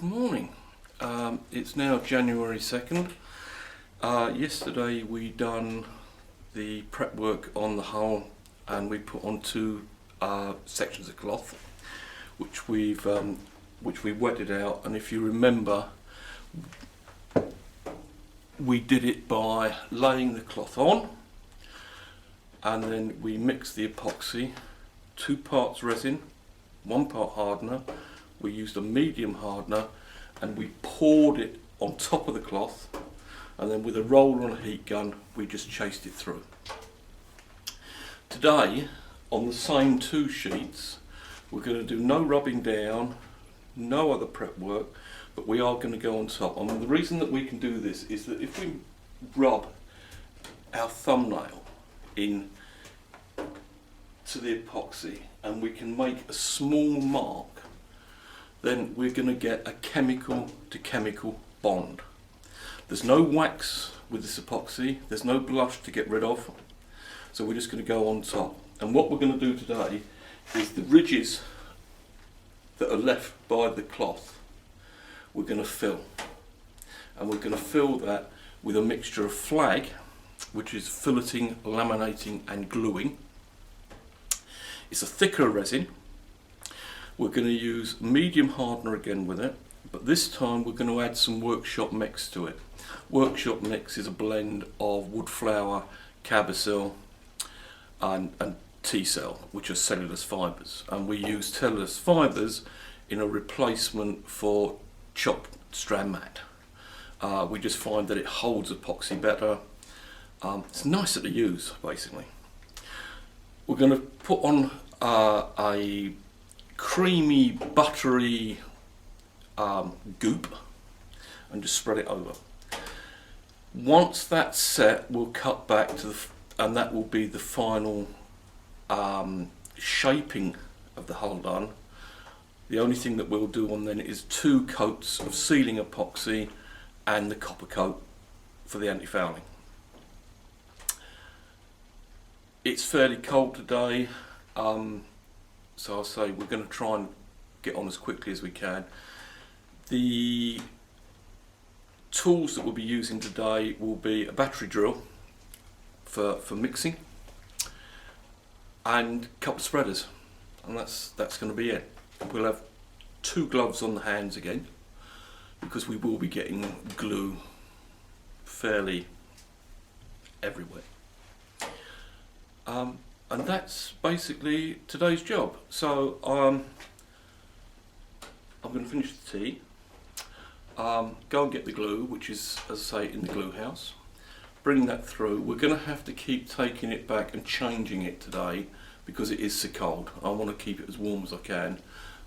Good morning. It's now January 2nd. Yesterday we done the prep work on the hull and we put on two sections of cloth which we wetted out, and if you remember we did it by laying the cloth on and then we mixed the epoxy, 2 parts resin, 1 part hardener. We used a medium hardener and we poured it on top of the cloth, and then with a roller and a heat gun we just chased it through. Today on the same 2 sheets we're going to do no rubbing down, no other prep work, but we are going to go on top. And the reason that we can do this is that if we rub our thumbnail in to the epoxy and we can make a small mark, then we're going to get a chemical to chemical bond. There's no wax with this epoxy, there's no blush to get rid of, so we're just going to go on top. And what we're going to do today is the ridges that are left by the cloth we're going to fill, and we're going to fill that with a mixture of flag, which is filleting, laminating and gluing. It's a thicker resin. We're going to use medium hardener again with it, but this time we're going to add some workshop mix to it. Workshop mix is a blend of wood flour, carboxyl and T-cell, which are cellulose fibres, and we use cellulose fibres in a replacement for chopped strand mat. We just find that it holds epoxy better. It's nicer to use basically. We're going to put on a creamy buttery goop and just spread it over. Once that's set we'll cut back to and that will be the final shaping of the hull done. The only thing that we'll do on then is 2 coats of sealing epoxy and the copper coat for the anti-fouling. It's fairly cold today, so I'll say we're going to try and get on as quickly as we can. The tools that we'll be using today will be a battery drill for mixing and a couple of spreaders, and that's going to be it. We'll have 2 gloves on the hands again because we will be getting glue fairly everywhere. And that's basically today's job. So I'm going to finish the tea, go and get the glue, which is, as I say, in the glue house, bring that through. We're going to have to keep taking it back and changing it today because it is so cold. I want to keep it as warm as I can.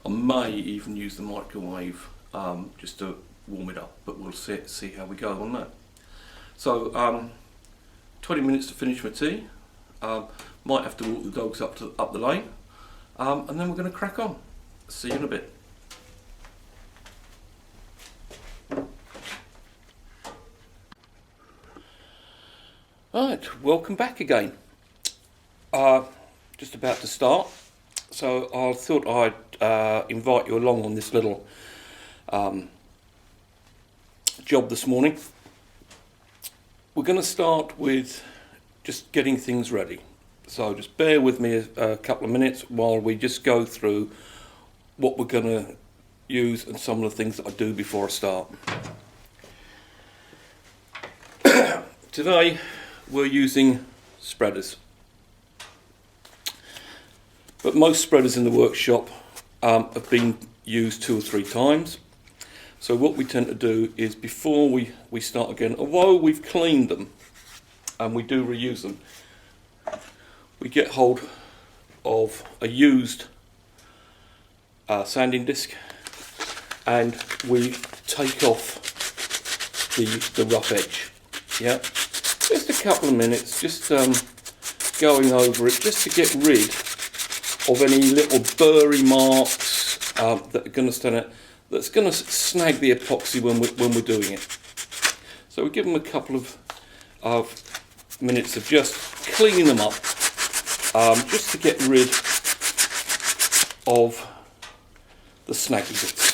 I may even use the microwave just to warm it up, but we'll see how we go on that. So 20 minutes to finish my tea. Might have to walk the dogs up the lane, and then we're going to crack on. See you in a bit. Right, welcome back again. Just about to start, so I thought I'd invite you along on this little job this morning. We're going to start with just getting things ready. So just bear with me a couple of minutes while we just go through what we're going to use and some of the things that I do before I start. Today we're using spreaders, but most spreaders in the workshop have been used 2 or 3 times. So what we tend to do is, before we start again, although we've cleaned them and we do reuse them, we get hold of a used sanding disc and we take off the rough edge. Yeah, just a couple of minutes, just going over it, just to get rid of any little burry marks that are going to stand out, that's going to snag the epoxy when we're doing it. So we give them a couple of minutes of just cleaning them up, just to get rid of the snaggy bits.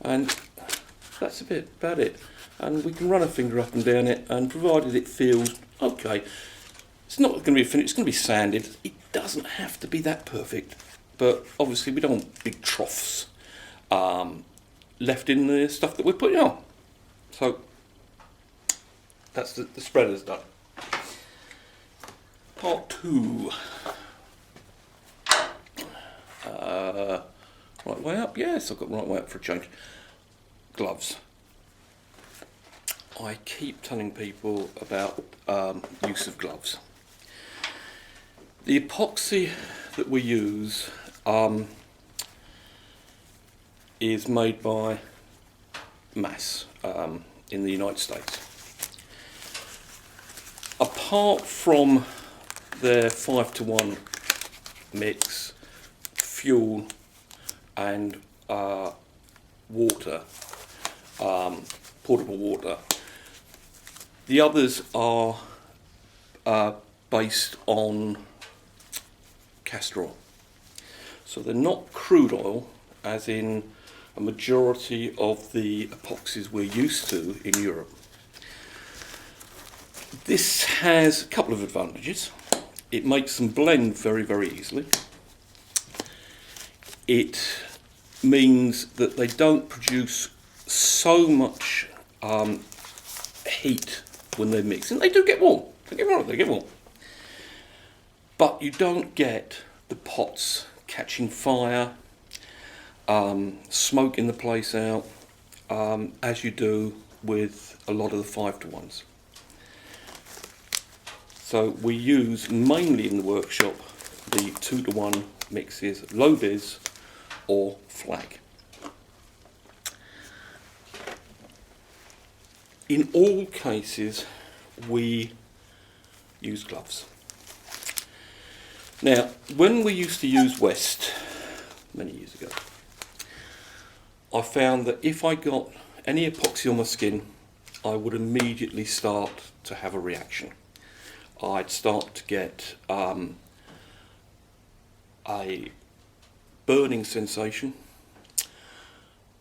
and that's about it. And we can run a finger up and down it, and provided it feels okay, it's not going to be finished, it's going to be sanded. It doesn't have to be that perfect, but obviously we don't want big troughs left in the stuff that we're putting on. So that's the spreader's done. Part 2. Right way up, yes, I've got right way up for a change. Gloves. I keep telling people about use of gloves. The epoxy that we use is made by Mass in the United States. Apart from their 5-to-1 mix, fuel and water, portable water, the others are based on castor oil. So they're not crude oil, as in a majority of the epoxies we're used to in Europe. This has a couple of advantages. It makes them blend very, very easily. It means that they don't produce so much heat when they're mixing. They do get warm, don't get me wrong, they get warm. But you don't get the pots catching fire, smoking the place out, as you do with a lot of the 5-to-1s. So we use mainly in the workshop the 2-to-1 mixes, low vis or flag. In all cases we use gloves. Now, when we used to use West many years ago, I found that if I got any epoxy on my skin, I would immediately start to have a reaction. I'd start to get a burning sensation,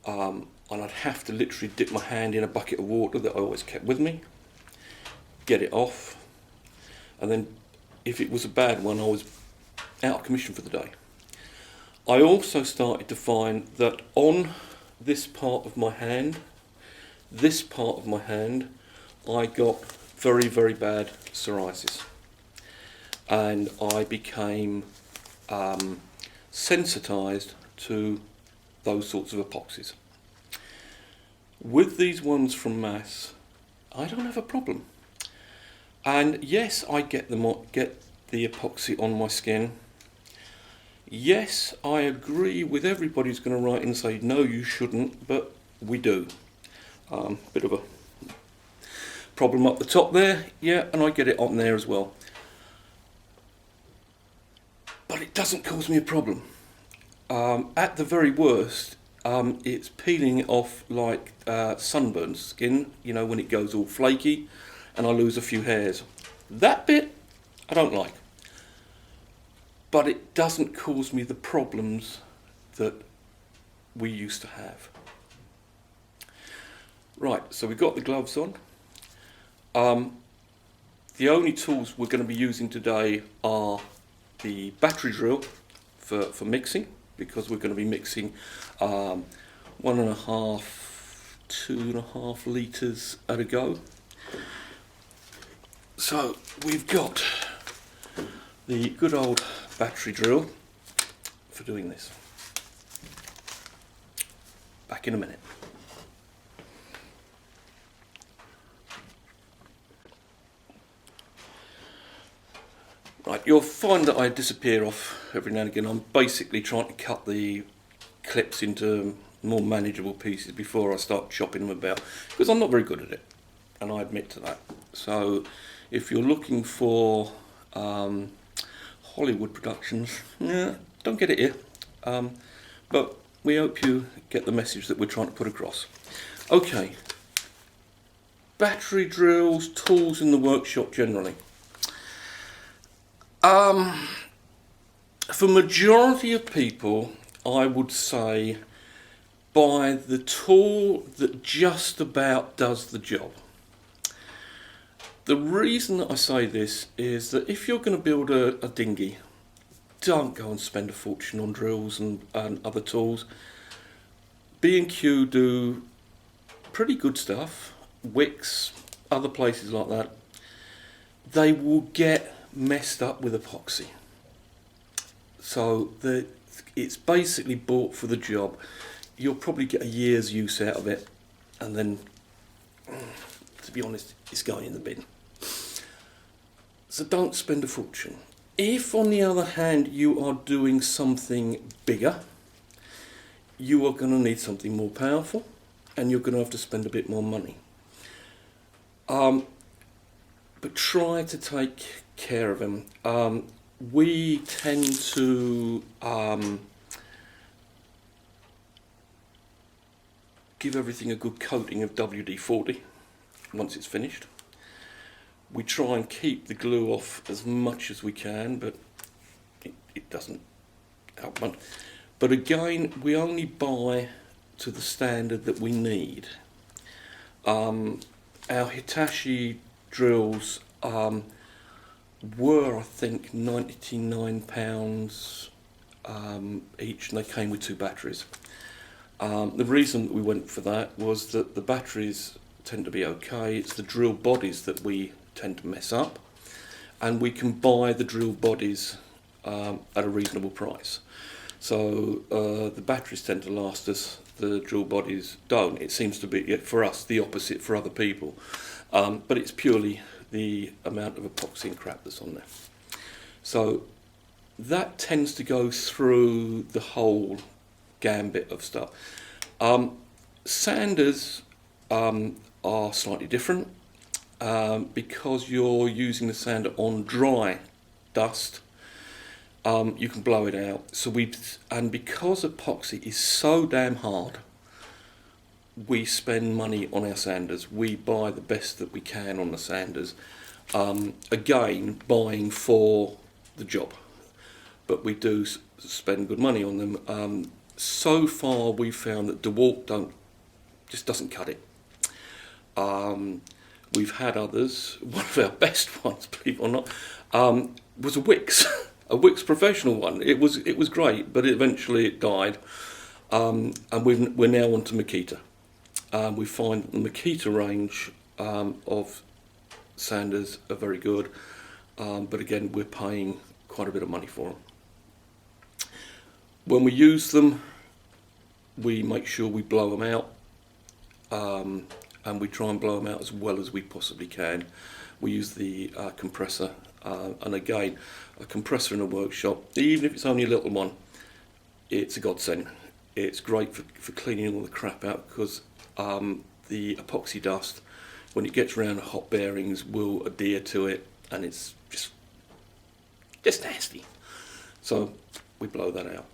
and I'd have to literally dip my hand in a bucket of water that I always kept with me, get it off, and then if it was a bad one, I was out of commission for the day. I also started to find that on this part of my hand, I got very, very bad psoriasis, and I became sensitized to those sorts of epoxies. With these ones from Mass, I don't have a problem. And yes, I get the epoxy on my skin. Yes, I agree with everybody who's going to write and say, no, you shouldn't, but we do. Bit of a problem up the top there, yeah, and I get it on there as well. But it doesn't cause me a problem. At the very worst, it's peeling off like sunburned skin, you know, when it goes all flaky and I lose a few hairs. That bit I don't like. But it doesn't cause me the problems that we used to have. Right, so we've got the gloves on. The only tools we're going to be using today are the battery drill for mixing, because we're going to be mixing 1.5, 2.5 litres at a go. So we've got the good old battery drill for doing this. Back in a minute. Right, you'll find that I disappear off every now and again. I'm basically trying to cut the clips into more manageable pieces before I start chopping them about, because I'm not very good at it, and I admit to that. So if you're looking for Hollywood productions, yeah, don't get it here. But we hope you get the message that we're trying to put across. Okay, battery drills, tools in the workshop generally. For majority of people, I would say buy the tool that just about does the job. The reason that I say this is that if you're going to build a dinghy, don't go and spend a fortune on drills and other tools. B&Q do pretty good stuff, Wicks, other places like that. They will get messed up with epoxy. So it's basically bought for the job. You'll probably get a year's use out of it, and then, to be honest, it's going in the bin. So don't spend a fortune. If, on the other hand, you are doing something bigger, you are going to need something more powerful, and you're going to have to spend a bit more money. But try to take care of them. We tend to give everything a good coating of WD-40 once it's finished. We try and keep the glue off as much as we can, but it doesn't help much. But again, we only buy to the standard that we need. Our Hitachi drills were, I think, £99 each, and they came with 2 batteries. The reason that we went for that was that the batteries tend to be okay. It's the drill bodies that we tend to mess up, and we can buy the drill bodies at a reasonable price. So the batteries tend to last us, the drill bodies don't. It seems to be, for us, the opposite for other people. But it's purely the amount of epoxy and crap that's on there. So that tends to go through the whole gambit of stuff. Sanders are slightly different because you're using the sander on dry dust. You can blow it out. And because epoxy is so damn hard, we spend money on our sanders. We buy the best that we can on the sanders. Again, buying for the job, but we do spend good money on them. So far, we've found that DeWalt just doesn't cut it. We've had others. One of our best ones, believe it or not, was a Wicks, a Wicks professional one. It was great, but eventually it died, and we're now on to Makita. We find that the Makita range of sanders are very good, but again, we're paying quite a bit of money for them. When we use them, we make sure we blow them out, and we try and blow them out as well as we possibly can. We use the compressor, and again, a compressor in a workshop, even if it's only a little one, it's a godsend. It's great for cleaning all the crap out, because the epoxy dust, when it gets around hot bearings, will adhere to it, and it's just nasty. So we blow that out.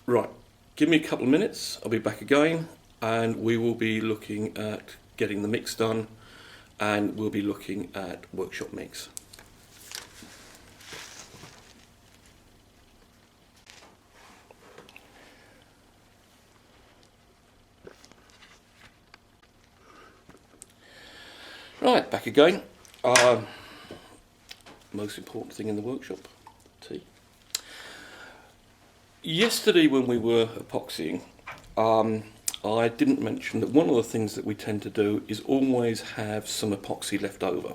Right, give me a couple of minutes, I'll be back again, and we will be looking at getting the mix done, and we'll be looking at workshop mix. Right, back again. Most important thing in the workshop, tea. Yesterday when we were epoxying, I didn't mention that one of the things that we tend to do is always have some epoxy left over,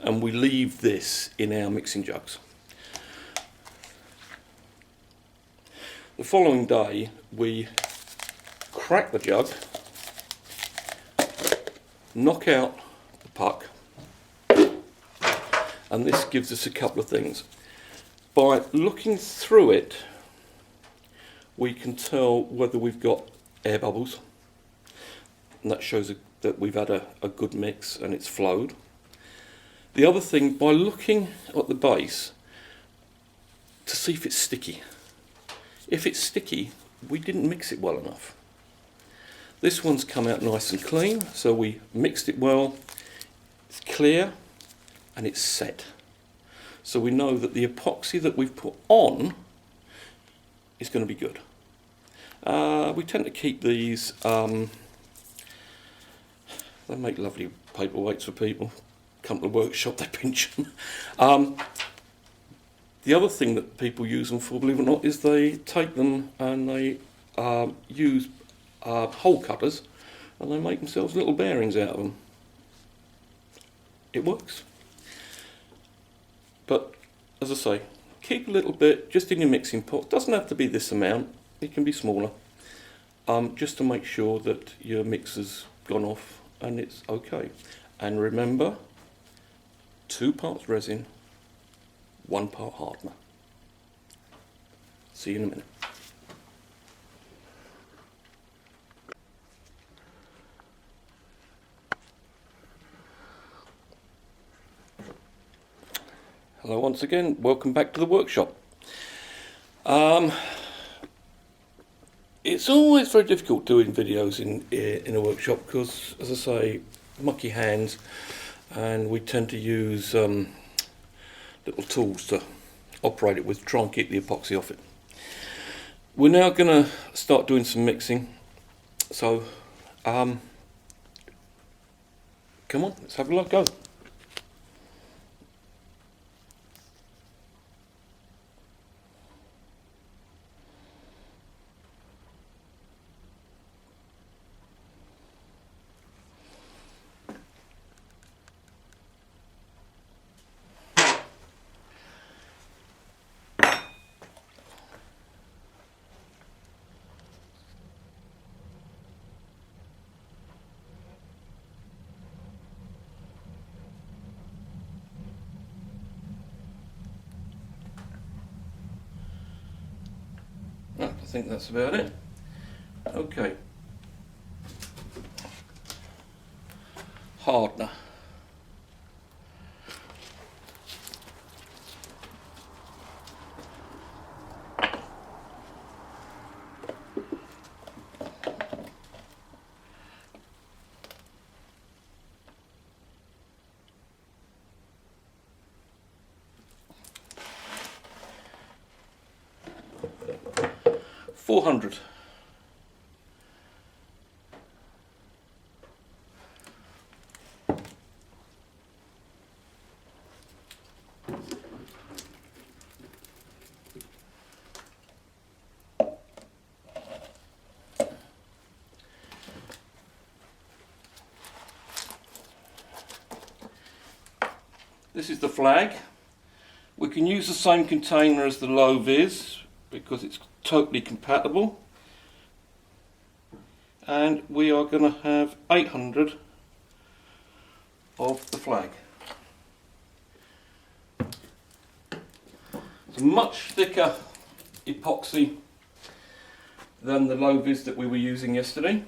and we leave this in our mixing jugs. The following day we crack the jug, knock out the puck, and this gives us a couple of things. By looking through it, we can tell whether we've got air bubbles, and that shows that we've had a good mix and it's flowed. The other thing, by looking at the base to see if it's sticky. If it's sticky, we didn't mix it well enough. This one's come out nice and clean, so we mixed it well, it's clear and it's set. So we know that the epoxy that we've put on is going to be good. We tend to keep these, they make lovely paperweights for people. Come to the workshop, they pinch them. The other thing that people use them for, believe it or not, is they take them and they use hole cutters and they make themselves little bearings out of them. It works. But as I say, keep a little bit just in your mixing pot. It doesn't have to be this amount, it can be smaller, just to make sure that your mixer's gone off and it's okay. And remember, 2 parts resin, 1 part hardener. See you in a minute. Hello once again, welcome back to the workshop. It's always very difficult doing videos in a workshop because, as I say, mucky hands, and we tend to use little tools to operate it with, try and keep the epoxy off it. We're now going to start doing some mixing, so come on, let's have a go. I think that's about it. Okay. Hardener. $400. This is the flag. We can use the same container as the low vis because it's totally compatible, and we are going to have 800 of the flag. It's a much thicker epoxy than the low vis that we were using yesterday.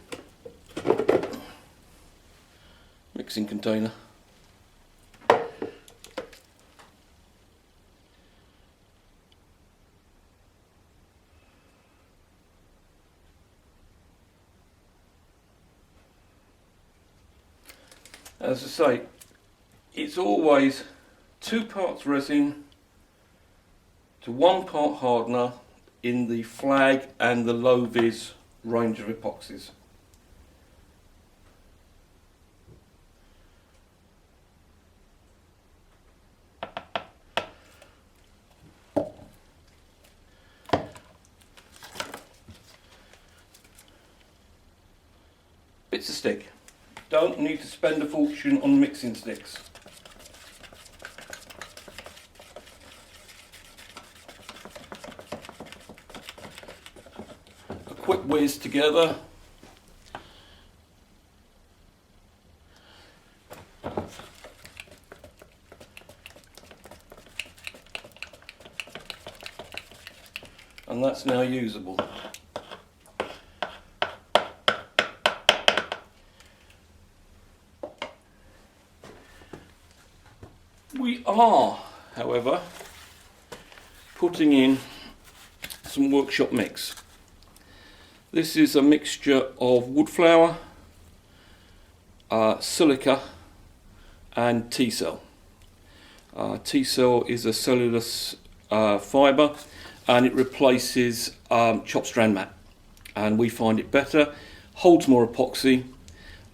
Mixing container. As I say, it's always 2 parts resin to 1 part hardener in the flag and the low vis range of epoxies. Bits of stick. Don't need to spend a fortune on mixing sticks. A quick whiz together. And that's now usable. We are, however, putting in some workshop mix. This is a mixture of wood flour, silica and T-cell. T-cell is a cellulose fibre, and it replaces chop strand mat. and we find it better, holds more epoxy,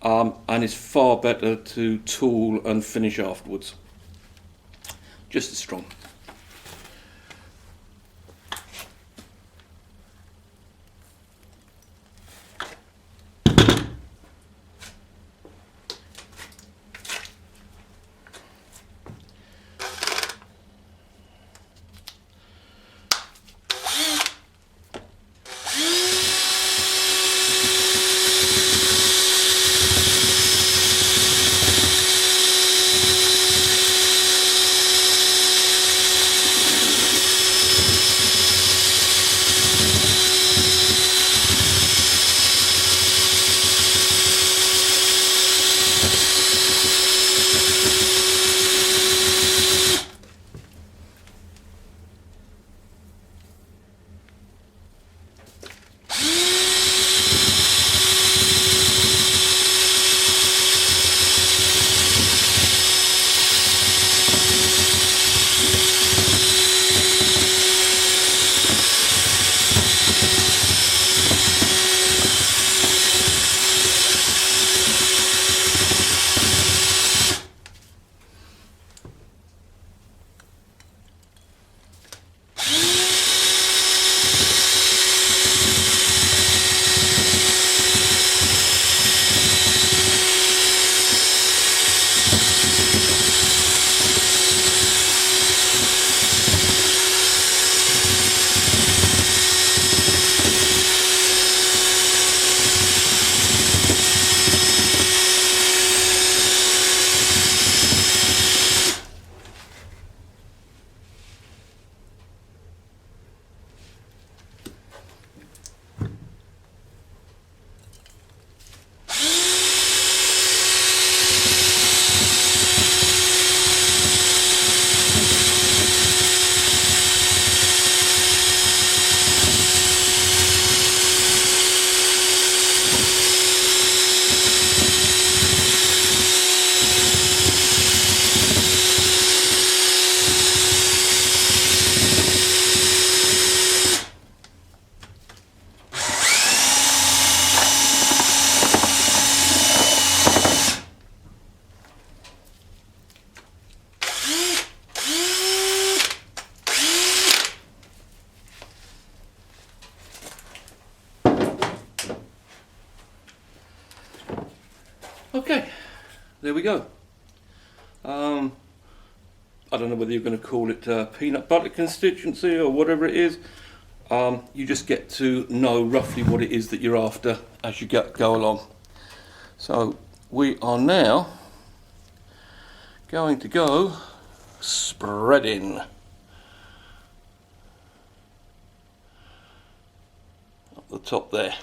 and is far better to tool and finish afterwards. Just as strong. Okay, there we go. I don't know whether you're going to call it peanut butter constituency or whatever it is. You just get to know roughly what it is that you're after as you go along. So we are now going to go spreading. Up the top there.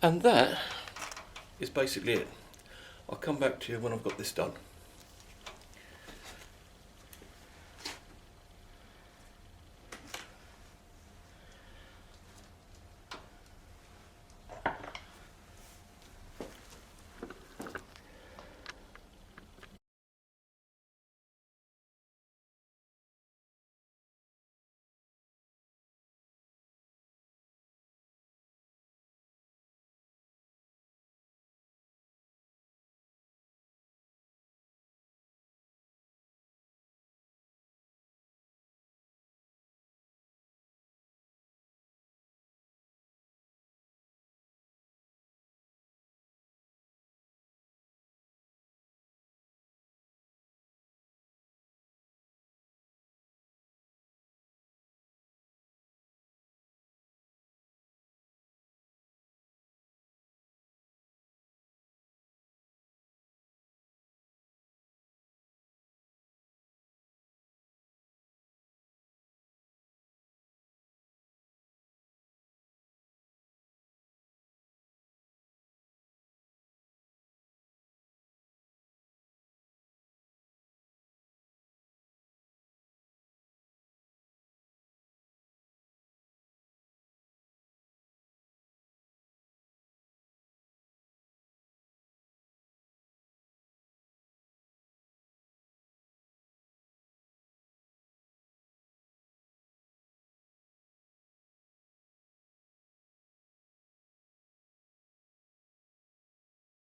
And that is basically it. I'll come back to you when I've got this done.